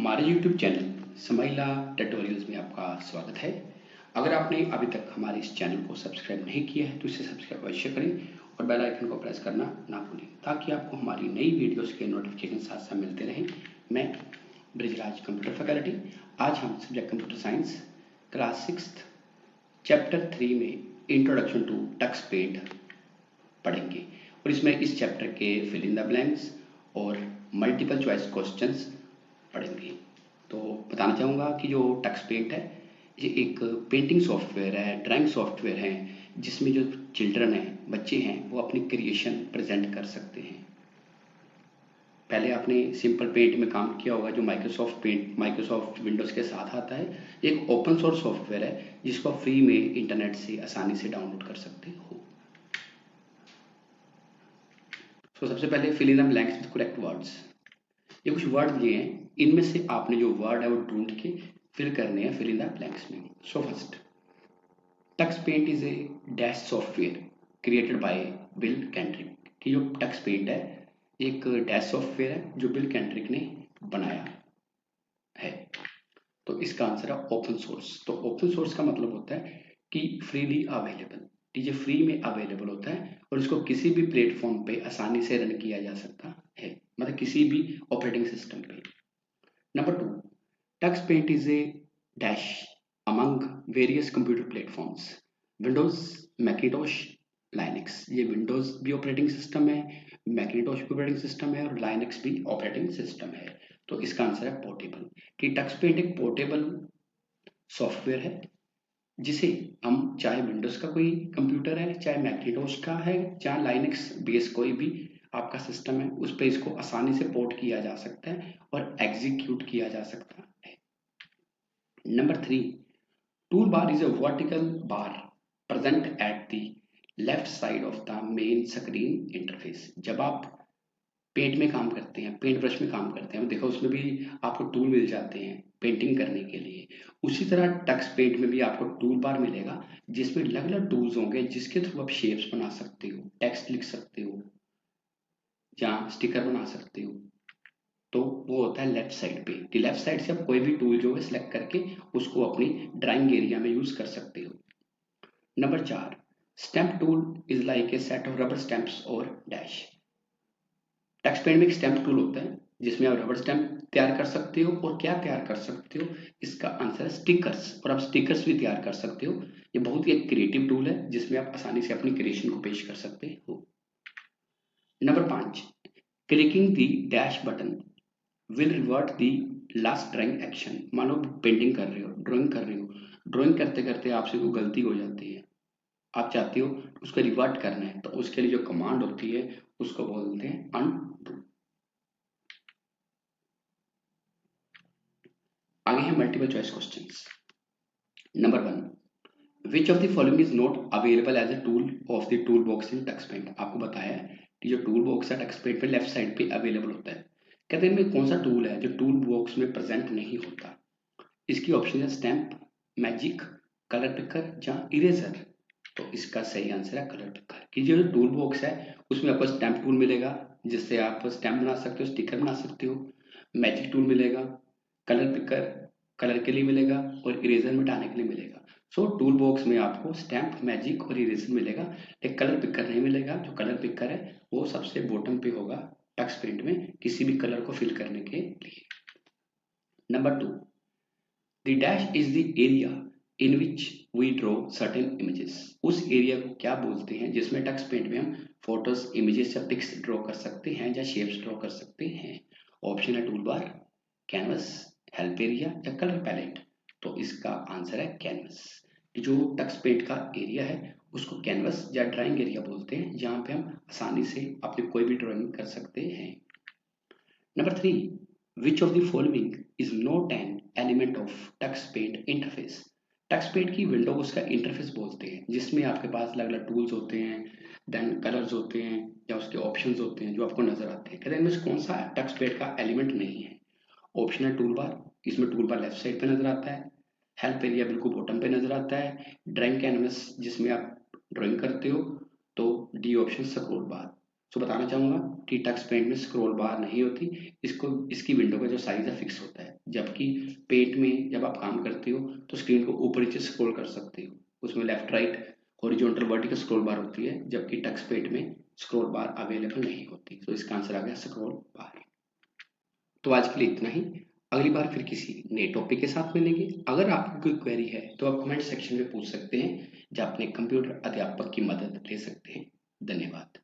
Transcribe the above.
हमारे YouTube channel समाइला tutorials में आपका स्वागत है। अगर आपने अभी तक हमारे इस चैनल को सब्सक्राइब नहीं किया है तो इसे सब्सक्राइब अवश्य करें और बेल आइकन को प्रेस करना ना भूलें ताकि आपको हमारी नई वीडियोस के नोटिफिकेशन साथ साथ मिलते रहें। मैं ब्रिजराज कंप्यूटर फैकल्टी। आज हम subject computer science class 6 chapter 3 में इंट्रोडक्शन टू टक्स पेंट पढ़ेंगे और इसमें इस चैप्टर के फिल इन द ब्लैंक्स और मल्टीपल चॉइस क्वेश्चंस पढ़ेंगे। तो बताना चाहूँगा कि जो टक्स पेंट है ये एक पेंटिंग सॉफ्टवेयर है, ड्राइंग सॉफ्टवेयर है, जिसमें जो चिल्ड्रन हैं, बच्चे हैं, वो अपनी क्रिएशन प्रेजेंट कर सकते हैं। पहले आपने सिंपल पेंट में काम किया होगा जो माइक्रोसॉफ्ट विंडोज़ के साथ आता है। एक ओपन सोर्स सॉफ्टवेयर है जिसको आप फ्री में इंटरनेट से आसानी से डाउनलोड कर सकते हो। तो सबसे पहले fill in the blanks with correct words. ये कुछ वर्ड दिए हैं, इनमें से आपने जो वर्ड है वो ढूंढ के फिल करने हैं फिल इन द ब्लैंक्स में। So first, Tux Paint is a dash software created by Bill Kendrick. कि जो टक्स पेंट है एक डैश सॉफ्टवेयर है जो बिल कैंड्रिक ने बनाया है। तो इसका आंसर है ओपन सोर्स। तो ओपन सोर्स का मतलब होता है कि फ्रीली अवेलेबल, ये फ्री में अवेलेबल होता है और इसको किसी भी प्लेटफॉर्म पे आसानी से रन किया जा सकता है, मतलब किसी भी ऑपरेटिंग सिस्टम पे। नंबर 2, Tux Paint is a dash among various computer platforms Windows, Macintosh, Linux. ये विंडोज भी ऑपरेटिंग सिस्टम है, मैकिन्टोश भी ऑपरेटिंग सिस्टम है और लाइनक्स भी ऑपरेटिंग सिस्टम है। तो इसका आंसर है पोर्टेबल। कि टक्स पेंट एक पोर्टेबल सॉफ्टवेयर है जिसे हम चाहे विंडोज का कोई कंप्यूटर है, चाहे मैकिन्टोश का है, चाहे लाइनक्स बेस कोई भी आपका सिस्टम है, उस पर इसको आसानी से पोर्ट किया जा सकता है और एग्जीक्यूट किया जा सकता है। Number 3, tool bar is a vertical bar present at the left side of the main screen interface. जब आप पेंट में काम करते हैं, पेंट ब्रश में काम करते हैं, देखो उसमें भी आपको टूल मिल जाते हैं पेंटिंग करने के लिए। उसी तरह टक्स पेंट में भी आपको टूल बार मिलेगा जिसमें अलग अलग टूल्स होंगे जिसके थ्रू आप शेप्स बना सकते हो, टेक्स्ट लिख सकते हो या स्टिकर बना सकते हो। तो वो होता है लेफ्ट साइड पे। कि लेफ्ट साइड से आप कोई भी टूल जो है सिलेक्ट करके उसको अपनी ड्राइंग एरिया में यूज कर सकते हो। Number 4, stamp tool is like a set of rubber stamps और डैश। टक्स पेंट में एक स्टैम्प टूल होता है जिसमें आप रबर स्टैम्प तैयार कर सकते हो और क्या तैयार कर सकते हो, इसका आंसर है स्टिकर्स। और आप स्टिकर्स भी तैयार कर सकते हो। ये बहुत ही एक क्रिएटिव टूल है जिसमें आप आसानी से अपनी क्रिएशन को पेश कर सकते हो। Number 5, clicking the dash button will revert the last drawing action. मान लो पेंटिंग कर रहे हो, ड्राइंग कर रहे हो, ड्राइंग करते करते आपसे कोई गलती हो जाती है, आप चाहते हो उसको रिवर्ट करना है, तो उसके लिए जो कमांड होती है उसको बोलते हैं अनडू। आगे है मल्टीपल चॉइस क्वेश्चंस। नंबर 1, which of the following is not available as a tool of the tool box in Tux Paint. आपको बताया है कि जो टूल बॉक्स है टक्स पेंट पे लेफ्ट साइड पे अवेलेबल होता है। कहते हैं इनमें कौन सा टूल है जो टूल बॉक्स में प्रेजेंट नहीं होता। इसकी ऑप्शन है स्टैम्प, मैजिक, कलर पिकर या इरेजर। तो इसका सही आंसर है कलर पिकर। कि जो टूल बॉक्स है उसमें आपको स्टैम्प टूल मिलेगा जिससे आप स्टैम्प बना सकते हो, स्टिकर बना सकते हो, मैजिक टूल मिलेगा, कलर पिकर कलर के लिए मिलेगा और इरेजर मिटाने के लिए मिलेगा। सो टूल बॉक्स में आपको स्टैम्प, मैजिक और इरेजर मिलेगा, एक कलर पिकर नहीं मिलेगा। जो कलर पिकर है वो सबसे बॉटम पे होगा टक्स पेंट में किसी भी कलर को फिल करने के लिए। नंबर 2, the dash is the area in which we draw certain images. उस एरिया को क्या बोलते हैं जिसमें टक्स पेंट में हम फोटोज, इमेजेस या पिक्स ड्रॉ कर सकते हैं या शेप्स ड्रॉ कर सकते हैं। ऑप्शन है tool bar, canvas, help area या कलर पैलेट। तो इसका आंसर है कैनवस। जो टक्स पेंट का एरिया है उसको कैनवस या ड्राइंग एरिया बोलते हैं, जहाँ पे हम आसानी से अपनी कोई भी ड्राइंग कर सकते हैं। नंबर 3, which of the following is not an element of Tux Paint interface. Tux Paint की विंडो को उसका इंटरफेस बोलते हैं जिसमें आपके पास अलग अलग टूल्स होते हैं, देन कलर्स होते हैं या उसके ऑप्शंस होते हैं जो आपको नजर आते हैं। कहते हैं इनमें से कौन सा टक्स पेंट का एलिमेंट नहीं है। ऑप्शन है टूल बार, इसमें टूल बार लेफ्ट साइड पे नजर आता है, हेल्प एरिया बिल्कुल बॉटम पे नजर आता है, ड्राइंग कैनवस जिसमें आप ड्राइंग करते हो, तो डी ऑप्शन स्क्रॉल बार। तो बताना चाहूंगा कि टक्स पेंट में स्क्रॉल बार नहीं होती, इसको इसकी विंडो का जो साइज है फिक्स होता है। जबकि पेंट में जब आप काम करते हो तो स्क्रीन को ऊपर नीचे स्क्रॉल कर सकते हो, उसमें left right horizontal vertical scroll बार होती है, जबकि टच पेंट में स्क्रॉल बार अवेलेबल नहीं होती। तो इसका आंसर आ गया स्क्रॉल बार। तो आज के लिए इतना ही, अगली बार फिर किसी नए टॉपिक के साथ मिलेंगे। अगर आपकी कोई क्वेरी है तो आप कमेंट सेक्शन में पूछ सकते हैं, या अपने कंप्यूटर अध्यापक की मदद ले सकते हैं। धन्यवाद।